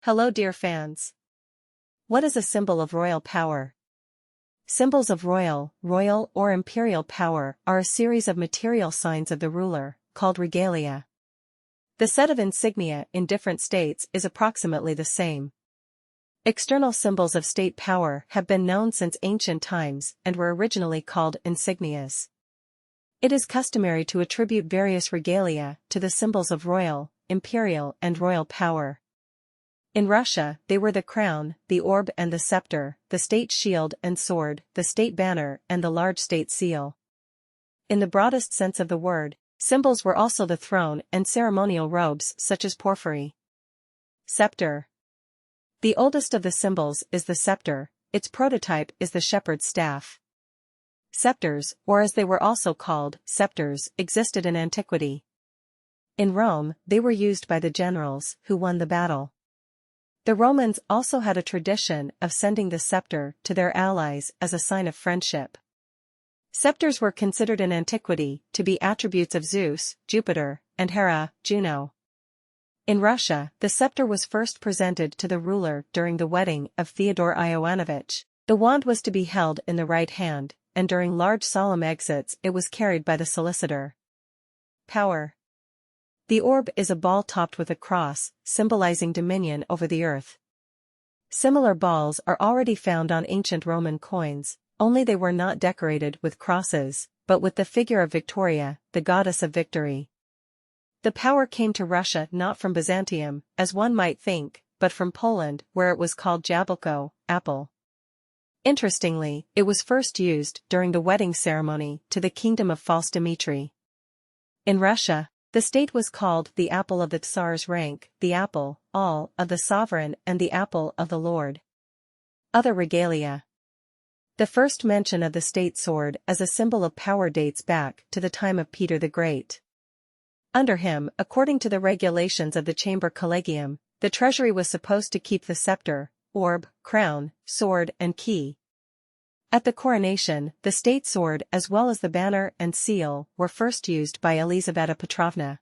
Hello dear fans. What is a symbol of royal power? Symbols of royal or imperial power are a series of material signs of the ruler, called regalia. The set of insignia in different states is approximately the same. External symbols of state power have been known since ancient times and were originally called insignias. It is customary to attribute various regalia to the symbols of royal, imperial and royal power. In Russia, they were the crown, the orb and the scepter, the state shield and sword, the state banner and the large state seal. In the broadest sense of the word, symbols were also the throne and ceremonial robes such as porphyry. Scepter. The oldest of the symbols is the scepter, its prototype is the shepherd's staff. Scepters, or as they were also called, scepters, existed in antiquity. In Rome, they were used by the generals who won the battle. The Romans also had a tradition of sending the scepter to their allies as a sign of friendship. Scepters were considered in antiquity to be attributes of Zeus, Jupiter, and Hera, Juno. In Russia, the scepter was first presented to the ruler during the wedding of Theodore Ivanovich. The wand was to be held in the right hand, and during large solemn exits it was carried by the solicitor. Power. The orb is a ball topped with a cross, symbolizing dominion over the earth. Similar balls are already found on ancient Roman coins, only they were not decorated with crosses, but with the figure of Victoria, the goddess of victory. The power came to Russia not from Byzantium, as one might think, but from Poland, where it was called jablko, apple. Interestingly, it was first used during the wedding ceremony to the kingdom of False Dmitry. In Russia, the state was called the apple of the Tsar's rank, the apple, all, of the sovereign and the apple of the Lord. Other regalia. The first mention of the state sword as a symbol of power dates back to the time of Peter the Great. Under him, according to the regulations of the Chamber Collegium, the treasury was supposed to keep the scepter, orb, crown, sword and key. At the coronation, the state sword as well as the banner and seal were first used by Elizaveta Petrovna.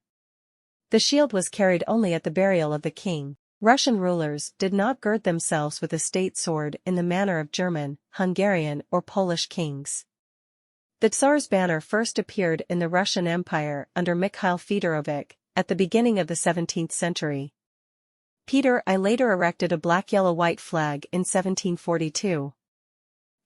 The shield was carried only at the burial of the king. Russian rulers did not gird themselves with a state sword in the manner of German, Hungarian or Polish kings. The Tsar's banner first appeared in the Russian Empire under Mikhail Fedorovich at the beginning of the 17th century. Peter I later erected a black-yellow-white flag in 1742.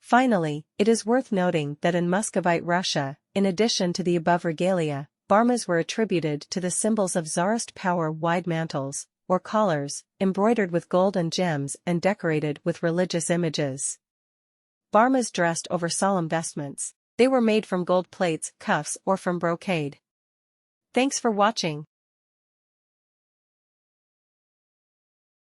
Finally, it is worth noting that in Muscovite Russia, in addition to the above regalia, barmas were attributed to the symbols of Tsarist power wide mantles, or collars, embroidered with gold and gems and decorated with religious images. Barmas dressed over solemn vestments. They were made from gold plates, cuffs or from brocade. Thanks for watching.